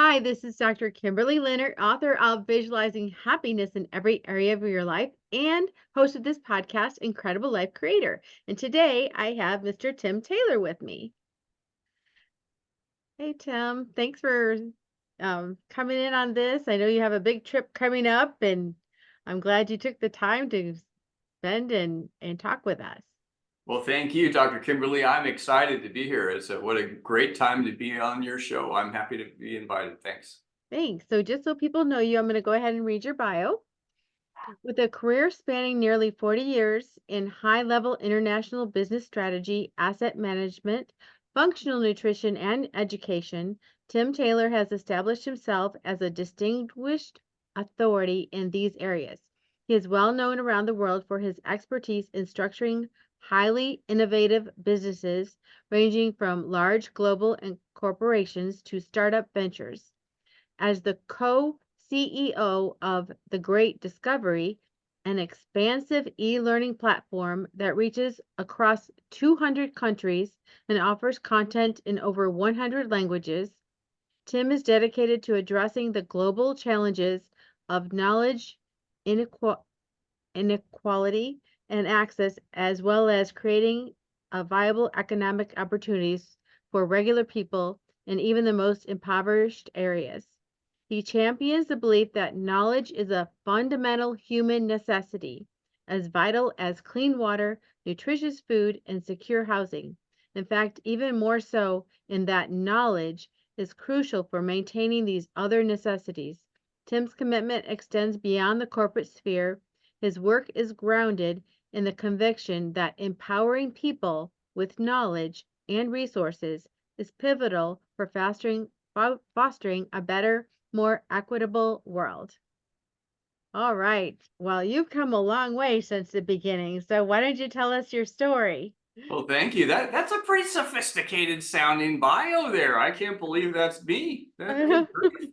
Hi, this is Dr. Kimberley Linert, author of Visualizing Happiness in Every Area of Your Life and host of this podcast, Incredible Life Creator. And today I have Mr. Tim Taylor with me. Hey, Tim, thanks for coming in on this. I know you have a big trip coming up, and I'm glad you took the time to spend and talk with us. Well, thank you, Dr. Kimberly. I'm excited to be here. What a great time to be on your show. I'm happy to be invited. Thanks. Thanks. So, just so people know you, I'm going to go ahead and read your bio. With a career spanning nearly 40 years in high level international business strategy, asset management, functional nutrition, and education, Tim Taylor has established himself as a distinguished authority in these areas. He is well known around the world for his expertise in structuring highly innovative businesses, ranging from large global and corporations to startup ventures. As the co-CEO of The Great Discovery, an expansive e-learning platform that reaches across 200 countries and offers content in over 100 languages, Tim is dedicated to addressing the global challenges of knowledge inequality and access, as well as creating a viable economic opportunities for regular people in even the most impoverished areas. He champions the belief that knowledge is a fundamental human necessity, as vital as clean water, nutritious food, and secure housing. In fact, even more so in that knowledge is crucial for maintaining these other necessities. Tim's commitment extends beyond the corporate sphere. His work is grounded in the conviction that empowering people with knowledge and resources is pivotal for fostering a better, more equitable world. All right. Well, you've come a long way since the beginning. So why don't you tell us your story? Well, thank you. That's a pretty sophisticated sounding bio there. I can't believe that's me. Good grief.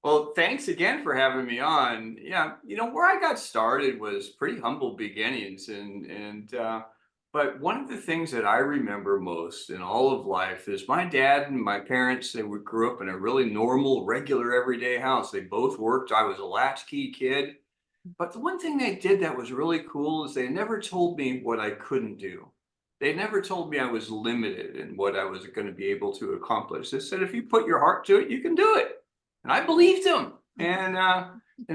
Well, thanks again for having me on. Yeah, where I got started was pretty humble beginnings, but one of the things that I remember most in all of life is my dad and my parents. Grew up in a really normal, regular, everyday house. They both worked. I was a latchkey kid, but the one thing they did that was really cool is they never told me what I couldn't do. They never told me I was limited in what I was going to be able to accomplish. They said, if you put your heart to it, you can do it. And I believed him. And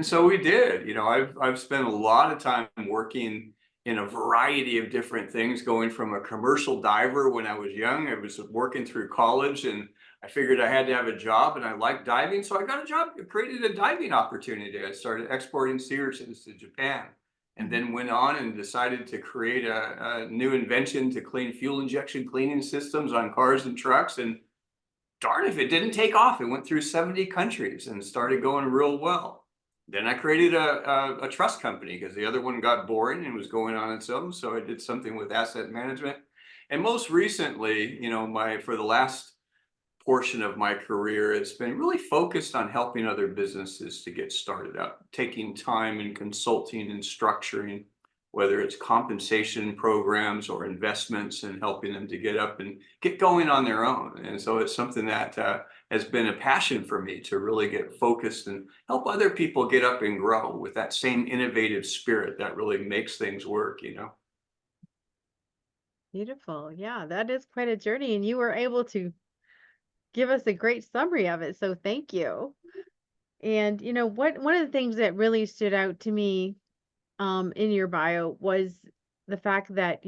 so we did. I've spent a lot of time working in a variety of different things, going from a commercial diver when I was young. I was working through college and I figured I had to have a job and I liked diving. So I got a job, created a diving opportunity. I started exporting sea urchins to Japan and then went on and decided to create a new invention to clean fuel injection cleaning systems on cars and trucks. And darn if it didn't take off. It went through 70 countries and started going real well. Then I created a trust company because the other one got boring and was going on its own. So I did something with asset management. And most recently, for the last portion of my career, it's been really focused on helping other businesses to get started up, taking time and consulting and structuring, whether it's compensation programs or investments, and helping them to get up and get going on their own. And so it's something that has been a passion for me to really get focused and help other people get up and grow with that same innovative spirit that really makes things work. Beautiful. Yeah, that is quite a journey. And you were able to give us a great summary of it. So thank you. And what one of the things that really stood out to me in your bio was the fact that,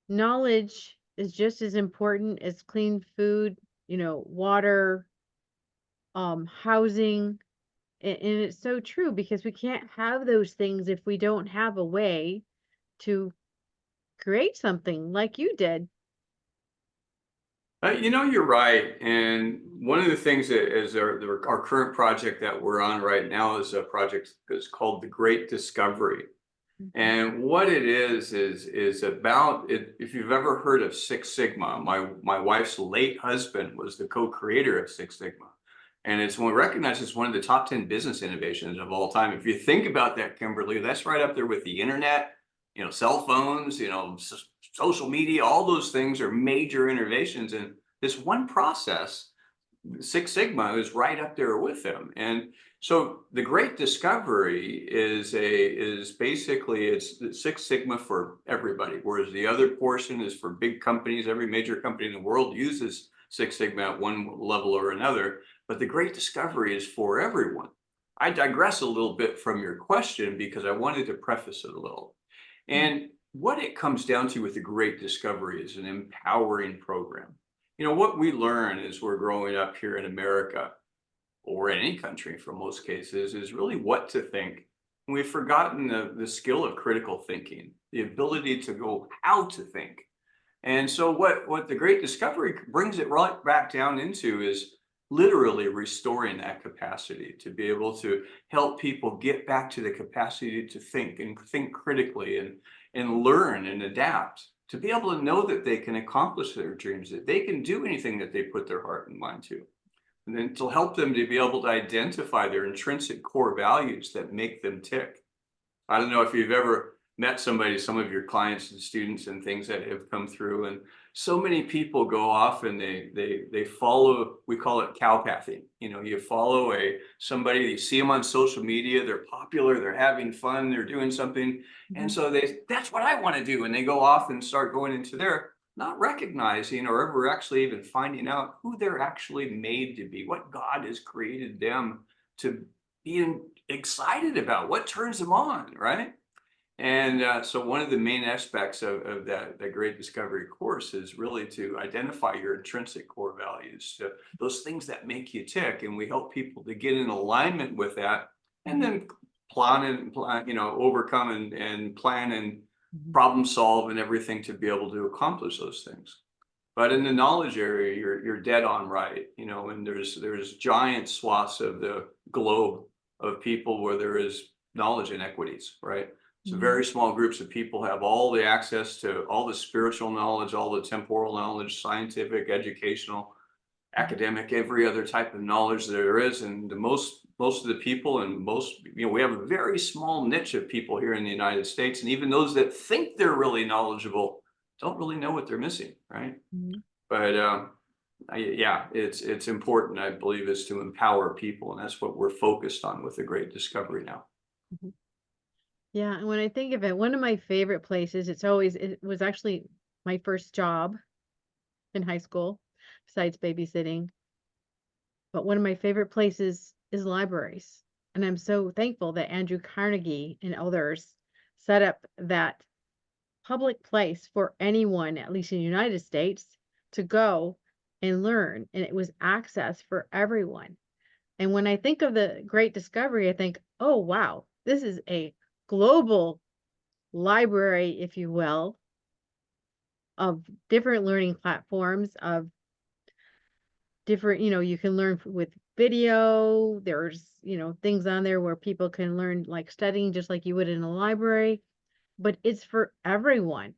knowledge is just as important as clean food, water, housing. And it's so true because we can't have those things if we don't have a way to create something like you did. You're right. And one of the things that is our current project that we're on right now is a project that's called The Great Discovery. Mhm. And what it is about it. If you've ever heard of Six Sigma, my wife's late husband was the co-creator of Six Sigma. And it's one recognized as one of the top 10 business innovations of all time. If you think about that, Kimberly, that's right up there with the internet, cell phones, social media, all those things are major innovations. And this one process Six Sigma is right up there with them. And so the Great Discovery is basically it's the Six Sigma for everybody, whereas the other portion is for big companies. Every major company in the world uses Six Sigma at one level or another, but the Great Discovery is for everyone. I digress a little bit from your question because I wanted to preface it a little. Mm. And what it comes down to with the Great Discovery is an empowering program. What we learn as we're growing up here in America or in any country for most cases is really what to think. We've forgotten the skill of critical thinking, the ability to go how to think. And so what the Great Discovery brings it right back down into is literally restoring that capacity to be able to help people get back to the capacity to think and think critically and learn and adapt, to be able to know that they can accomplish their dreams, that they can do anything that they put their heart and mind to. And then to help them to be able to identify their intrinsic core values that make them tick. I don't know if you've ever met somebody, some of your clients and students and things that have come through, and so many people go off and they follow, we call it cowpathing. You follow somebody, you see them on social media, they're popular, they're having fun, they're doing something, and Mhm. so that's what I want to do, and they go off and start going into their not recognizing or ever actually even finding out who they're actually made to be, what God has created them to be excited about, what turns them on, right? And so one of the main aspects of that Great Discovery course is really to identify your intrinsic core values, those things that make you tick. And we help people to get in alignment with that and Mhm. then plan, overcome and plan and Mhm. problem solve and everything to be able to accomplish those things. But in the knowledge area, you're dead on right, and there's giant swaths of the globe of people where there is knowledge inequities, right? So Mhm. very small groups of people have all the access to all the spiritual knowledge, all the temporal knowledge, scientific, educational, Mhm. academic, every other type of knowledge there is. And the most of the people and we have a very small niche of people here in the United States. And even those that think they're really knowledgeable don't really know what they're missing, right? Mhm. But yeah, it's important, I believe, is to empower people, and that's what we're focused on with the Great Discovery now. Mhm. Yeah, and when I think of it, one of my favorite places, it was actually my first job in high school, besides babysitting. But one of my favorite places is libraries. And I'm so thankful that Andrew Carnegie and others set up that public place for anyone, at least in the United States, to go and learn. And it was access for everyone. And when I think of the Great Discovery, I think, oh, wow, this is a global library, if you will, of different learning platforms, of different, you can learn with video. There's, things on there where people can learn like studying just like you would in a library, but it's for everyone.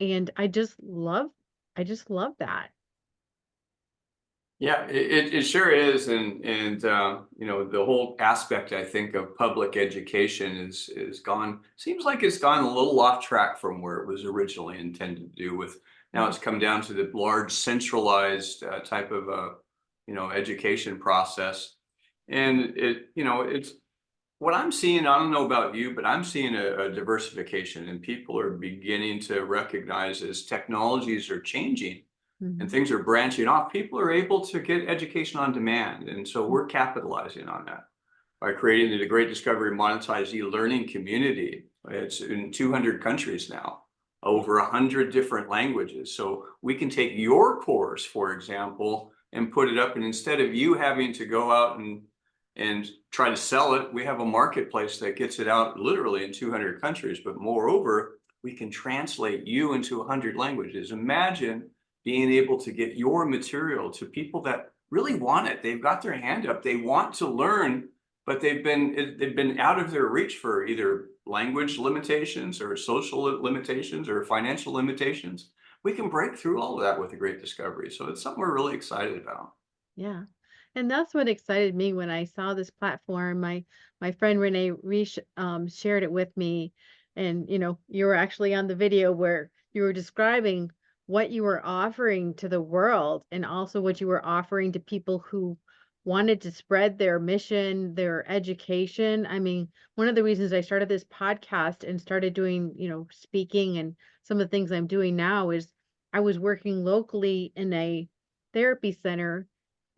And I just love that. Yeah, it sure is, and the whole aspect, I think, of public education is gone. Seems like it's gone a little off track from where it was originally intended to do. With now, Mhm. it's come down to the large centralized type of education process, and it's what I'm seeing. I don't know about you, but I'm seeing a diversification, and people are beginning to recognize as technologies are changing and Mhm. things are branching off, people are able to get education on demand. And so we're capitalizing on that by creating the Great Discovery monetized e-learning community. It's in 200 countries now, over 100 different languages. So we can take your course, for example, and put it up. And instead of you having to go out and try to sell it, we have a marketplace that gets it out literally in 200 countries. But moreover, we can translate you into 100 languages. Imagine being able to get your material to people that really want it. They've got their hand up. They want to learn, but they've been out of their reach for either language limitations or social limitations or financial limitations. We can break through all of that with a Great Discovery. So it's something we're really excited about. Yeah. And that's what excited me when I saw this platform. My friend Renee shared it with me, and you were actually on the video where you were describing what you were offering to the world and also what you were offering to people who wanted to spread their mission, their education. I mean, one of the reasons I started this podcast and started doing, speaking and some of the things I'm doing now is I was working locally in a therapy center.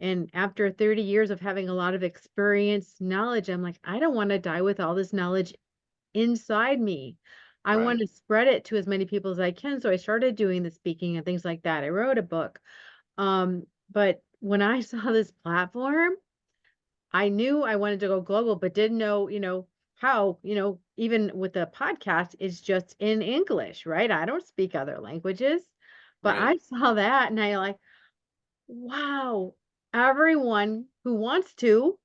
And after 30 years of having a lot of experience, knowledge, I'm like, I don't want to die with all this knowledge inside me. I want Right. to spread it to as many people as I can. So I started doing the speaking and things like that. I wrote a book. But when I saw this platform, I knew I wanted to go global, but didn't know, how, even with the podcast, it's just in English, right? I don't speak other languages. But Right. I saw that and I like, wow, everyone who wants to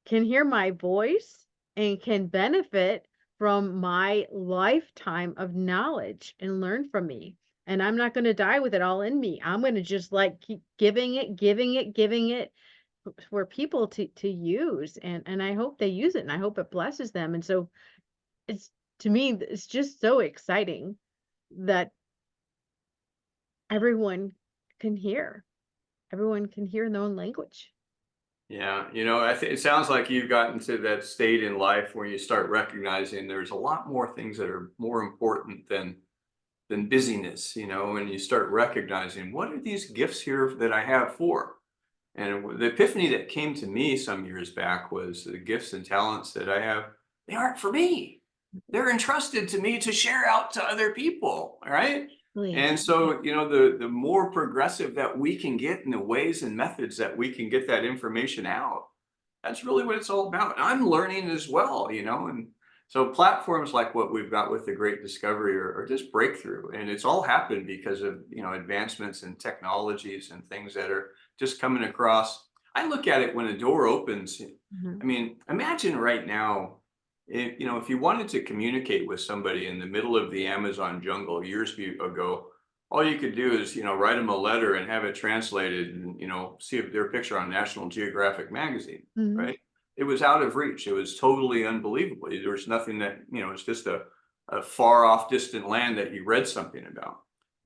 can hear my voice and can benefit from my lifetime of knowledge and learn from me. And I'm not going to die with it all in me. I'm going to just like keep giving it, giving it, giving it for people to use. And I hope they use it and I hope it blesses them. And so it's to me, it's just so exciting that everyone can hear. Everyone can hear in their own language. Yeah, I think it sounds like you've gotten to that state in life where you start recognizing there's a lot more things that are more important than busyness, and you start recognizing what are these gifts here that I have for? And the epiphany that came to me some years back was the gifts and talents that I have, they aren't for me. They're entrusted to me to share out to other people, all right? Really. And so, the more progressive that we can get in the ways and methods that we can get that information out, that's really what it's all about. I'm learning as well, and so platforms like what we've got with the Great Discovery are just breakthrough. And it's all happened because of, advancements in technologies and things that are just coming across. I look at it when a door opens. Mhm. I mean, imagine right now, if you wanted to communicate with somebody in the middle of the Amazon jungle ago, all you could do is, write them a letter and have it translated and, see if their picture on National Geographic magazine, Mhm. right? It was out of reach. It was totally unbelievable. There was nothing that, it's just a far off distant land that you read something about.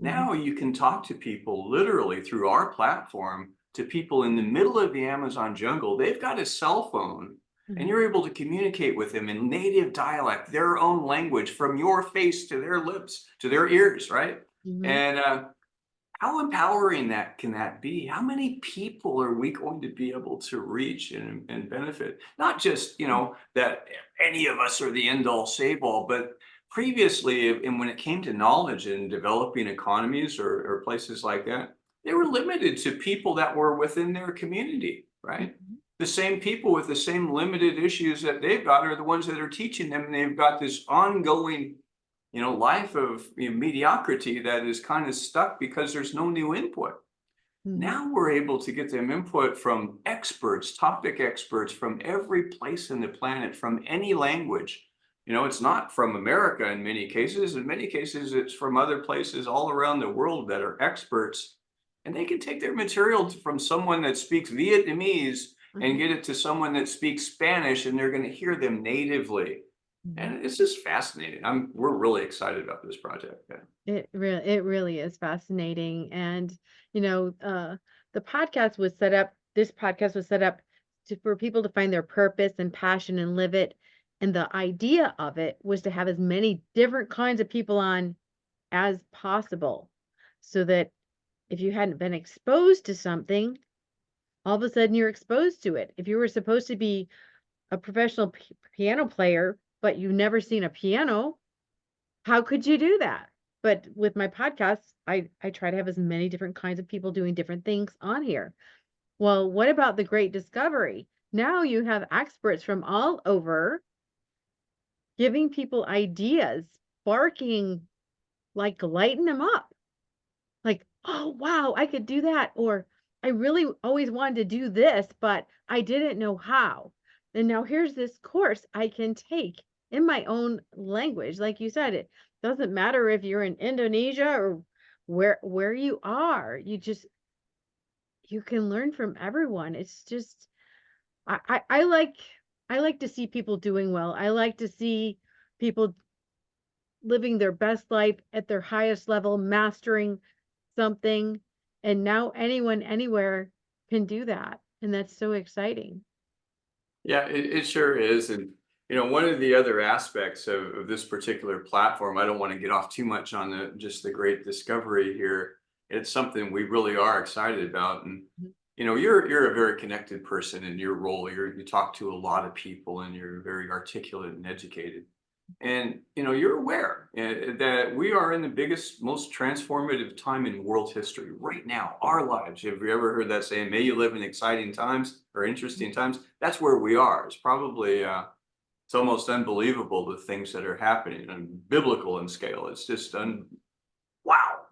Mhm. Now you can talk to people literally through our platform to people in the middle of the Amazon jungle. They've got a cell phone and Mhm. you're able to communicate with them in native dialect, their own language, from your face to their lips, to their ears, right? Mhm. And how empowering that can that be? How many people are we going to be able to reach and benefit? Not just, that any of us are the end all save all, but previously, and when it came to knowledge in developing economies or places like that, they were limited to people that were within their community, right? Mhm. The same people with the same limited issues that they've got are the ones that are teaching them, and they've got this ongoing life of mediocrity that is kind of stuck because there's no new input. Mhm. Now we're able to get them input from experts, topic experts from every place in the planet, from any language. It's not from America in many cases. In many cases, it's from other places all around the world that are experts. And they can take their material from someone that speaks Vietnamese and Mhm. get it to someone that speaks Spanish, and they're going to hear them natively. Mhm. And it's just fascinating. We're really excited about this project. Yeah. It really is fascinating. And, you know, uh, this podcast was set up for people to find their purpose and passion and live it. And the idea of it was to have as many different kinds of people on as possible so that if you hadn't been exposed to something, all of a sudden you're exposed to it. If you were supposed to be a professional piano player, but you've never seen a piano, how could you do that? But with my podcast, I try to have as many different kinds of people doing different things on here. Well, what about the great discovery? Now you have experts from all over giving people ideas, sparking, like lighting them up. Like, "Oh, wow, I could do that," or "I really always wanted to do this, but I didn't know how. And now here's this course I can take in my own language." Like you said, it doesn't matter if you're in Indonesia or where you are. You can learn from everyone. It's just I like to see people doing well. I like to see people living their best life at their highest level, mastering something, and now anyone anywhere can do that, and that's so exciting. Yeah, it sure is. And, one of the other aspects of this particular platform, I don't want to get off too much on just the great discovery here. It's something we really are excited about. And, Mhm, you're a very connected person in your role. You talk to a lot of people and you're very articulate and educated. And you're aware that we are in the biggest, most transformative time in world history right now. Our lives. Have you ever heard that saying? May you live in exciting times or mhm, interesting times. That's where we are. It's probably it's almost unbelievable the things that are happening and biblical in scale. It's just wow.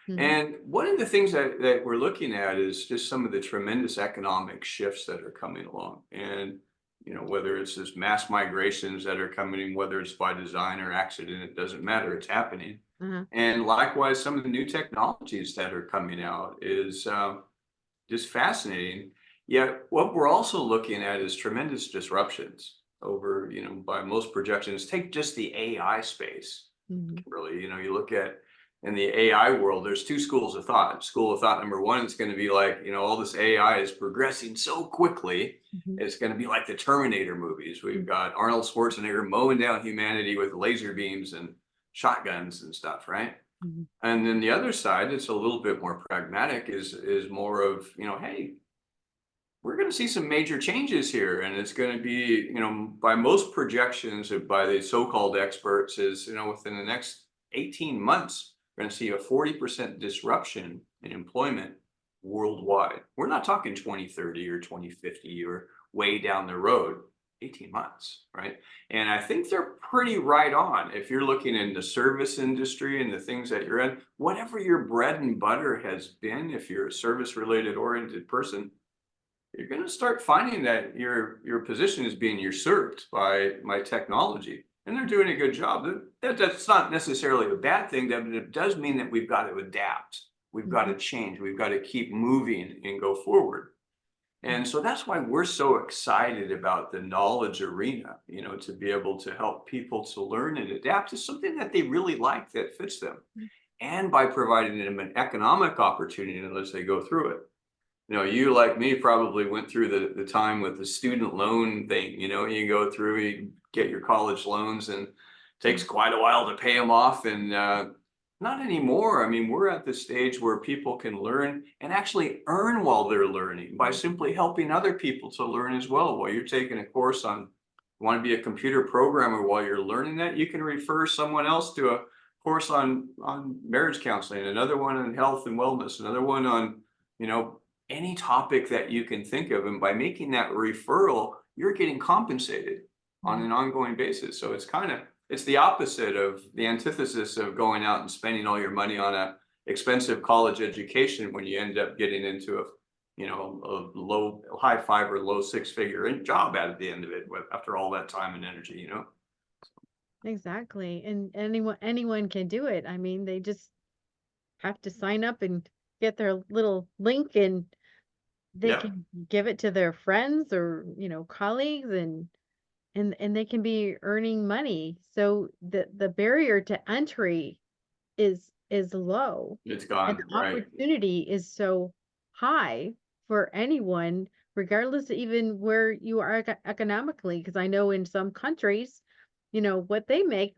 mhm, And one of the things that we're looking at is just some of the tremendous economic shifts that are coming along. And, whether it's just mass migrations that are coming in, whether it's by design or accident, it doesn't matter, it's happening. uh-huh, And likewise, some of the new technologies that are coming out is just fascinating. Yet, what we're also looking at is tremendous disruptions over, by most projections. Take just the AI space. mhm, Really, you look at in the AI world, there's two schools of thought. School of thought number one is going to be like, all this AI is progressing so quickly. mhm, It's going to be like the Terminator movies. We've mhm, got Arnold Schwarzenegger mowing down humanity with laser beams and shotguns and stuff, right? mhm, And then the other side, it's a little bit more pragmatic, is more of, hey, we're going to see some major changes here, and it's going to be, by most projections by the so-called experts, is, within the next 18 months we're going to see a 40% disruption in employment worldwide. We're not talking 2030 or 2050 or way down the road. 18 months, right? And I think they're pretty right on. If you're looking in the service industry and the things that you're in, whatever your bread and butter has been, if you're a service related oriented person, you're going to start finding that your position is being usurped by my technology, and they're doing a good job. That's not necessarily a bad thing, but it does mean that we've got to adapt, we've got mhm, to change, we've got to keep moving and go forward. mhm, And so that's why we're so excited about the knowledge arena, to be able to help people to learn and adapt to something that they really like that fits them, mhm, and by providing them an economic opportunity as they go through it. You like me probably went through the time with the student loan thing. You go through, you get your college loans, and takes mhm, quite a while to pay them off. And not anymore. I mean, we're at the stage where people can learn and actually earn while they're learning by mhm, simply helping other people to learn as well. While you're taking a course on, you want to be a computer programmer while you're learning that, you can refer someone else to a course on marriage counseling, another one on health and wellness, another one on, you know, any topic that you can think of. And by making that referral, you're getting compensated on mhm. an ongoing basis. So it's the opposite of the antithesis of going out and spending all your money on a expensive college education when you end up getting into a low high five or low six-figure job at the end of it after all that time and energy. Exactly, and anyone can do it. I mean, they just have to sign up and get their little link, and they Yep. can give it to their friends or, colleagues, and they can be earning money. So the barrier to entry is low, It's and gone, the right? opportunity is so high for anyone, regardless of even where you are economically. Because I know in some countries, what they make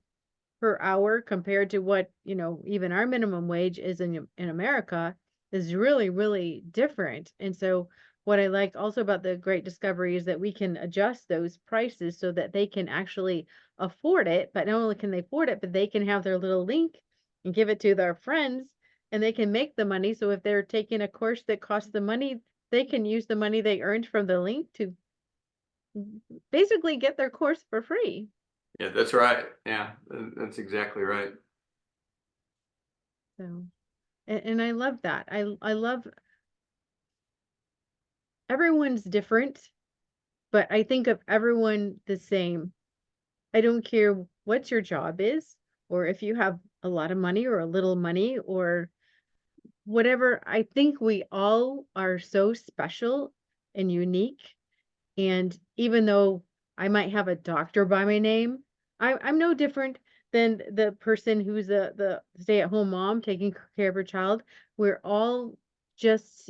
per hour compared to what, even our minimum wage is in America is really, really different. And so what I like also about the great discovery is that we can adjust those prices so that they can actually afford it, but not only can they afford it, but they can have their little link and give it to their friends, and they can make the money. So if they're taking a course that costs the money, they can use the money they earned from the link to basically get their course for free. Yeah, that's right. Yeah, that's exactly right. So and I love that. I love everyone's different, but I think of everyone the same. I don't care what your job is, or if you have a lot of money or a little money or whatever. I think we all are so special and unique. And even though I might have a doctor by my name, I'm no different than the person who's the stay-at-home mom taking care of her child. We're all just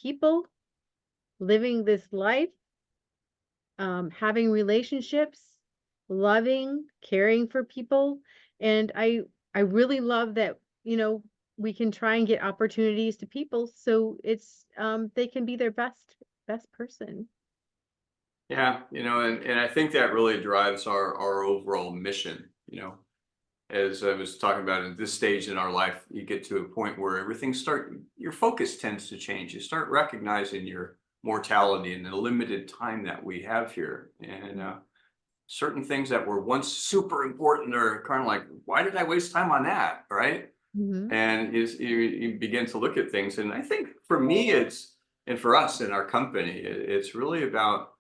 people living this life, having relationships, loving, caring for people. And I really love that, we can try and get opportunities to people so it's they can be their best person. Yeah, and I think that really drives our overall mission, as I was talking about at this stage in our life, you get to a point where your focus tends to change. You start recognizing your mortality and the limited time that we have here. And certain things that were once super important are kind of like, why did I waste time on that? Right. Mm-hmm. And you begin to look at things. And I think for me, and for us in our company, it's really about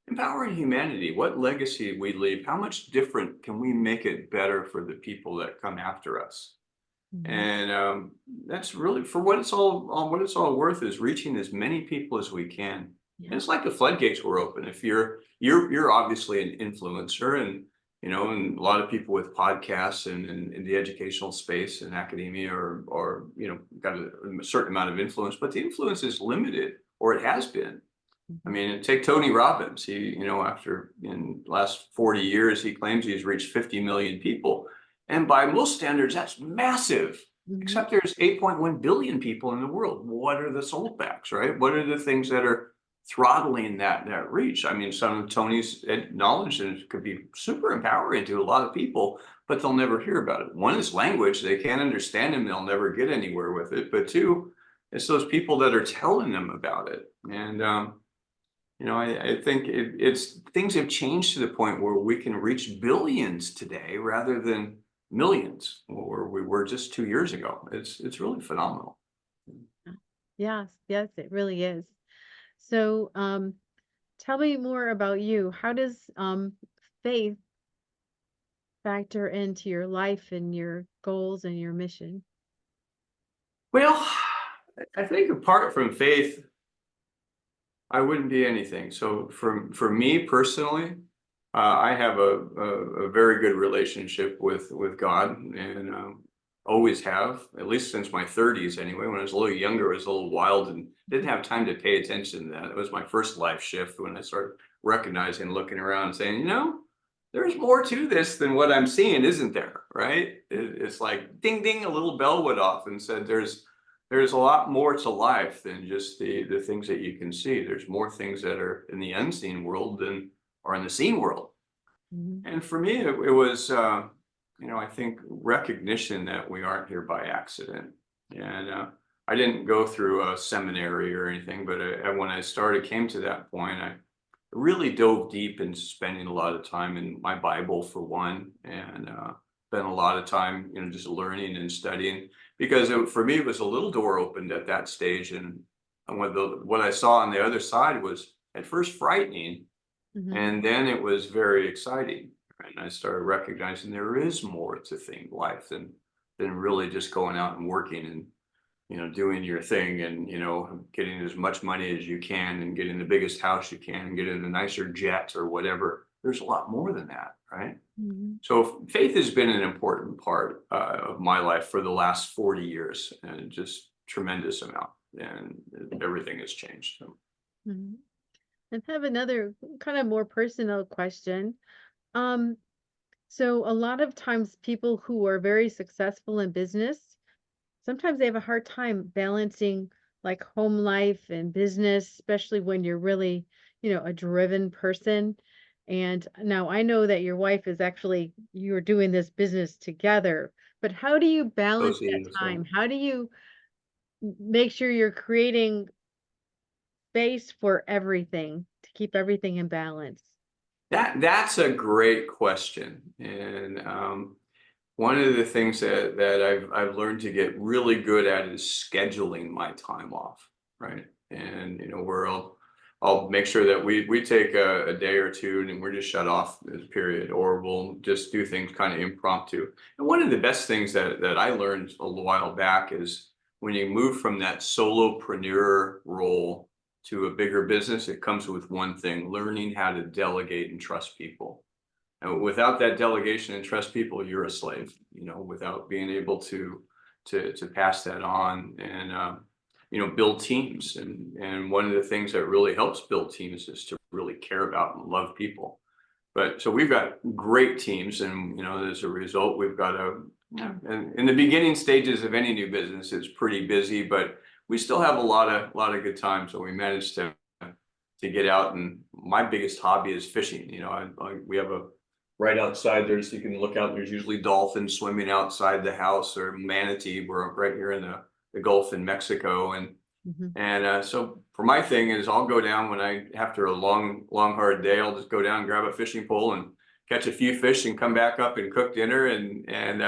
empowering humanity. What legacy we leave, how much different can we make it better for the people that come after us? Mm-hmm. And that's really for what it's all worth, is reaching as many people as we can. And Yeah. it's like the floodgates were open. If you're obviously an influencer, and a lot of people with podcasts and in the educational space and academia or got a certain amount of influence, but the influence is limited, or it has been. I Mm-hmm. mean, take Tony Robbins. After in the last 40 years, he claims he's reached 50 million people. And by most standards, that's massive. Mm-hmm. Except there's 8.1 billion people in the world. What are the holdbacks, right? What are the things that are throttling that reach? I mean, some of Tony's knowledge and it could be super empowering to a lot of people, but they'll never hear about it. One is language. They can't understand him. They'll never get anywhere with it. But two, it's those people that are telling them about it. And I think it's things have changed to the point where we can reach billions today rather than millions, where we were just 2 years ago. It's really phenomenal. Yes, yes, it really is. So, tell me more about you. How does faith factor into your life and your goals and your mission? Well, I think apart from faith, I wouldn't be anything. So for me personally, I have a very good relationship with God, and always have, at least since my 30s anyway. When I was a little younger, I was a little wild and didn't have time to pay attention to that. It was my first life shift when I started recognizing, looking around, and saying, there's more to this than what I'm seeing, isn't there? Right? It's like ding ding, a little bell went off and said, there's a lot more to life than just the things that you can see. There's more things that are in the unseen world than are in the seen world. Mm-hmm. And for me, it was, I think recognition that we aren't here by accident. And I didn't go through a seminary or anything, but when I came to that point, I really dove deep into spending a lot of time in my Bible for one, and spent a lot of time, just learning and studying, because for me, it was a little door opened at that stage. And what I saw on the other side was at first frightening, Mm-hmm. and then it was very exciting. And I started recognizing there is more to life than really just going out and working and, doing your thing and, getting as much money as you can and getting the biggest house you can and getting a nicer jet or whatever. There's a lot more than that, right? Mm-hmm. So faith has been an important part of my life for the last 40 years, and just tremendous amount. And everything has changed. So. Mm-hmm. And have another kind of more personal question. Um, so a lot of times people who are very successful in business, sometimes they have a hard time balancing like home life and business, especially when you're really, a driven person. And now I know that your wife is actually, you're doing this business together, but how do you balance Those that things, time? How do you make sure you're creating space for everything to keep everything in balance? that's a great question. And one of the things that I've learned to get really good at is scheduling my time off, right? And where I'll make sure that we take a day or two and we're just shut off this period, or we'll just do things kind of impromptu. And one of the best things that I learned a little while back is when you move from that solopreneur role to a bigger business, it comes with one thing: learning how to delegate and trust people. And without that delegation and trust people, you're a slave, without being able to pass that on and build teams. And one of the things that really helps build teams is to really care about and love people. But so we've got great teams, and as a result, we've got and in the beginning stages of any new business, it's pretty busy, but we still have a lot of good times. So we managed to get out, and my biggest hobby is fishing. We have a right outside there, so you can look out, and there's usually dolphins swimming outside the house, or manatee. We're right here in the Gulf in Mexico, and so for my thing is I'll go down when after a long hard day, I'll just go down and grab a fishing pole and catch a few fish and come back up and cook dinner, and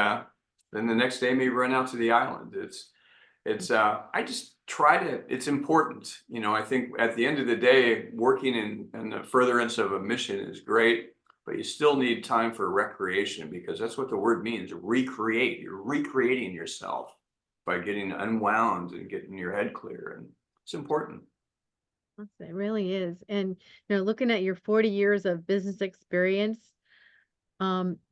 then the next day maybe run out to the island. I just try to, it's important. I think at the end of the day, working in the furtherance of a mission is great, but you still need time for recreation, because that's what the word means, recreate. You're recreating yourself by getting unwound and getting your head clear. And it's important. It really is. And looking at your 40 years of business experience,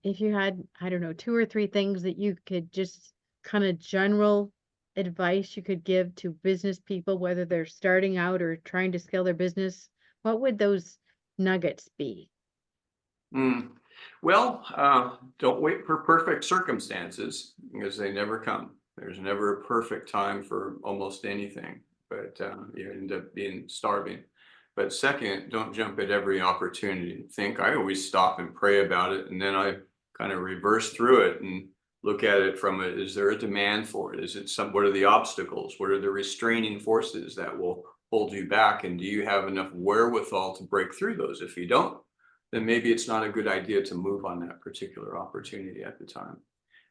if you had, I don't know, 2 or 3 things that you could just kind of general advice you could give to business people, whether they're starting out or trying to scale their business, what would those nuggets be? Well, don't wait for perfect circumstances, because they never come. There's never a perfect time for almost anything, but you end up being starving. But second, don't jump at every opportunity. I always stop and pray about it, and then I kind of reverse through it and look at it from is there a demand for it? What are the obstacles? What are the restraining forces that will hold you back? And do you have enough wherewithal to break through those? If you don't, then maybe it's not a good idea to move on that particular opportunity at the time.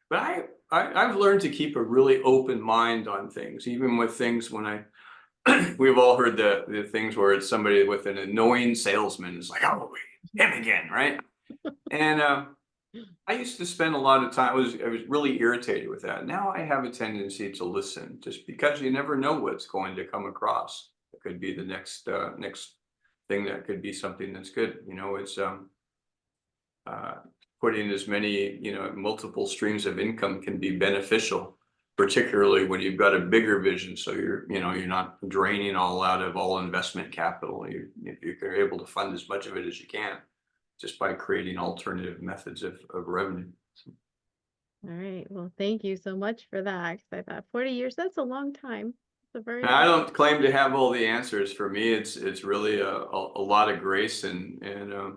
But I've learned to keep a really open mind on things, even with things when we've all heard the things where it's somebody with an annoying salesman is like, oh, him again, right? And I used to spend a lot of time, I was really irritated with that. Now I have a tendency to listen, just because you never know what's going to come across. It could be the next thing, that could be something that's good. It's putting as many, multiple streams of income can be beneficial, particularly when you've got a bigger vision. So you're not draining all out of all investment capital. You're able to fund as much of it as you can, just by creating alternative methods of revenue. All right. Well, thank you so much for that. 'Cause I thought 40 years, that's a long time. It's a very Now, I don't claim to have all the answers. For me, it's really a lot of grace, and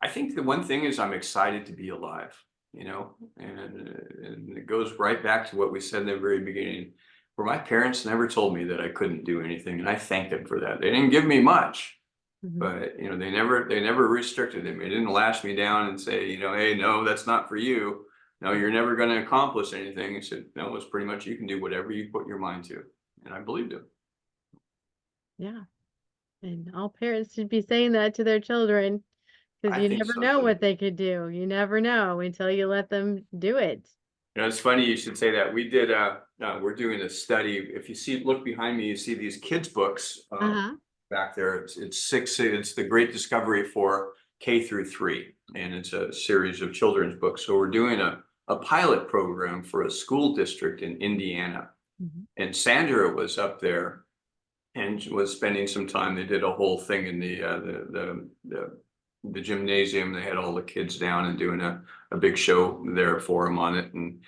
I think the one thing is I'm excited to be alive, and it goes right back to what we said in the very beginning, where my parents never told me that I couldn't do anything, and I thank them for that. They didn't give me much, but they never restricted me. They didn't lash me down and say, hey, no, that's not for you. No, you're never going to accomplish anything. He said, no, it's pretty much you can do whatever you put your mind to. And I believed him. Yeah. And all parents should be saying that to their children, because I you think never so know too. what they could do. You never know until you let them do it. It's funny you should say that. We're doing a study. If you look behind me, you see these kids' books Uh-huh. back there. It's the Great Discovery for K through 3, and it's a series of children's books. So we're doing a pilot program for a school district in Indiana, and Sandra was up there and was spending some time. They did a whole thing in the gymnasium. They had all the kids down and doing a big show there for them on it. And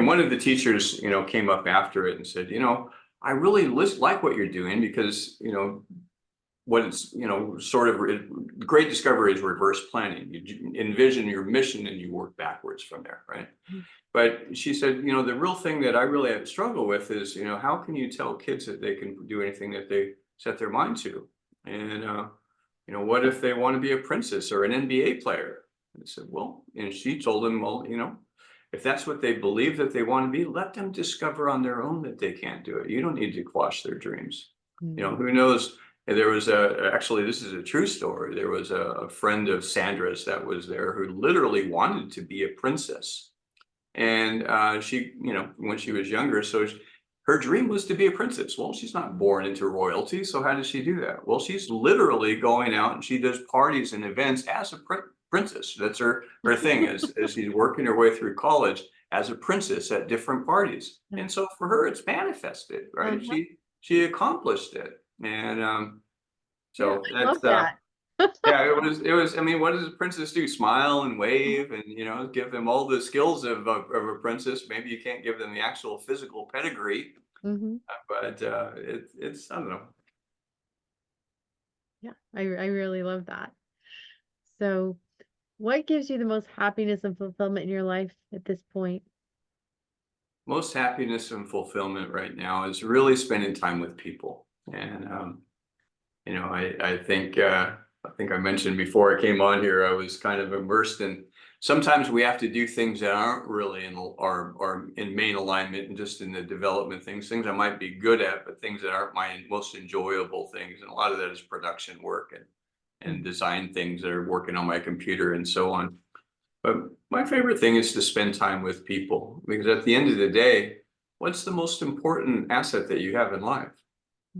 one of the teachers, came up after it and said, I really like what you're doing, because, what it's, sort of Great Discovery is reverse planning. You envision your mission and you work backwards from there, right? But she said, the real thing that I really struggle with is, how can you tell kids that they can do anything that they set their mind to? And, what if they want to be a princess or an NBA player? And I said, well, and she told them, well, if that's what they believe that they want to be, let them discover on their own that they can't do it. You don't need to quash their dreams. Who knows? And there was actually, this is a true story. There was a friend of Sandra's that was there who literally wanted to be a princess. And she, when she was younger, her dream was to be a princess. Well, she's not born into royalty. So how does she do that? Well, she's literally going out and she does parties and events as a princess. That's her thing, as she's working her way through college as a princess at different parties. Yeah. And so for her, it's manifested, right? Uh-huh. She accomplished it. And Yeah, so I love that's that. yeah, it was, I mean, what does a princess do? Smile and wave and, give them all the skills of a princess. Maybe you can't give them the actual physical pedigree, Hmm. but it's, I don't know. Yeah, I really love that. So, what gives you the most happiness and fulfillment in your life at this point? Most happiness and fulfillment right now is really spending time with people. And I think I mentioned before I came on here, I was kind of immersed in, sometimes we have to do things that aren't really in our in main alignment, and just in the development things I might be good at, but things that aren't my most enjoyable things. And a lot of that is production work and Mm. design things that are working on my computer and so on. But my favorite thing is to spend time with people, because at the end of the day, what's the most important asset that you have in life?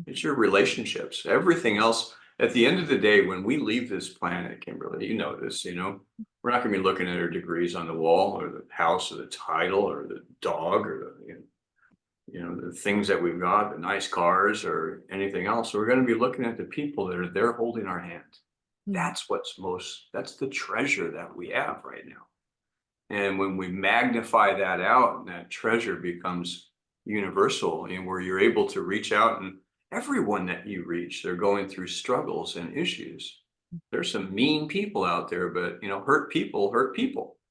It's your relationships. Everything else, at the end of the day, when we leave this planet, Kimberly, you know this, we're not going to be looking at our degrees on the wall, or the house, or the title, or the dog, or the things that we've got, the nice cars, or anything else. We're going to be looking at the people that are there holding our hand. Mm. That's the treasure that we have right now. And when we magnify that out, and that treasure becomes universal, and where you're able to reach out, and everyone that you reach, they're going through struggles and issues. There's some mean people out there, but hurt people,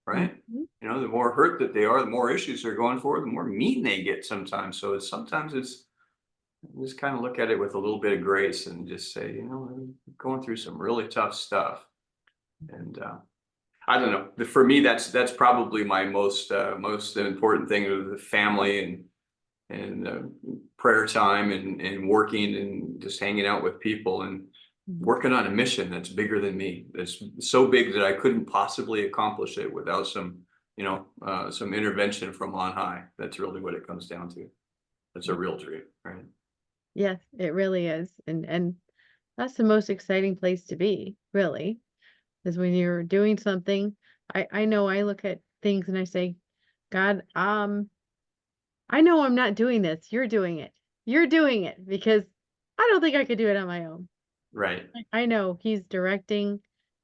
right? Mhm. The more hurt that they are, the more issues they're going for, the more mean they get sometimes. So sometimes it's just kind of look at it with a little bit of grace and just say, I'm going through some really tough stuff. And I don't know. For me, that's probably my most important thing, of the family, and prayer time, and working, and just hanging out with people, and Mhm. working on a mission that's bigger than me. That's so big that I couldn't possibly accomplish it without some intervention from on high. That's really what it comes down to. That's a real dream, right? Yes, it really is. And that's the most exciting place to be, really, is when you're doing something. I know I look at things and I say, God, I know I'm not doing this. You're doing it. You're doing it because I don't think I could do it on my own. Right. I know he's directing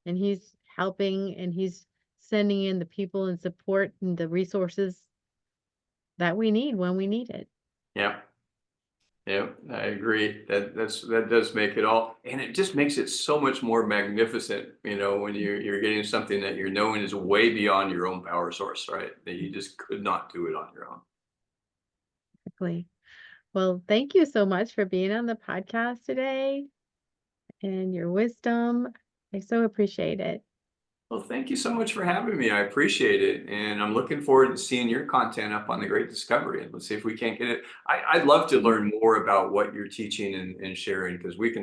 and he's helping and he's sending in the people and support and the resources that we need when we need it. Yeah. Yeah, I agree. That does make it all, and it just makes it so much more magnificent, when you're getting something that you're knowing is way beyond your own power source, right? That you just could not do it on your own. Exactly. Well, thank you so much for being on the podcast today and your wisdom. I so appreciate it. Well, thank you so much for having me. I appreciate it, and I'm looking forward to seeing your content up on the Great Discovery. And let's see if we can't get it. I'd love to learn more about what you're teaching and sharing, because we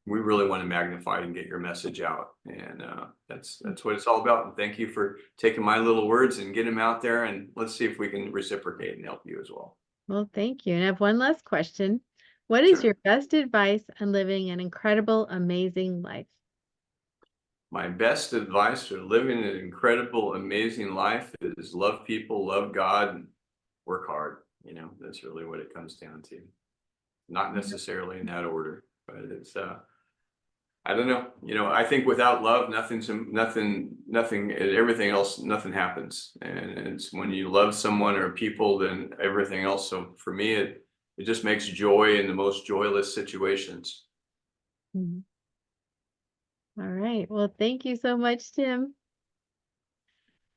really want to magnify and get your message out. And that's what it's all about. And thank you for taking my little words and getting them out there. And let's see if we can reciprocate and help you as well. Well, thank you. And I have one last question. What is your Sure. best advice on living an incredible, amazing life? My best advice for living an incredible, amazing life is love people, love God, and work hard. That's really what it comes down to. Not Yeah. necessarily in that order, but it's I don't know. I think without love, nothing, everything else, nothing happens. And it's when you love someone or people, then everything else. So for me, it just makes joy in the most joyless situations. Mhm. All right. Well, thank you so much, Tim.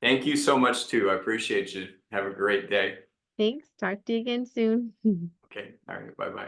Thank you so much too. I appreciate you. Have a great day. Thanks. Talk to you again soon. Okay. All right. Bye bye.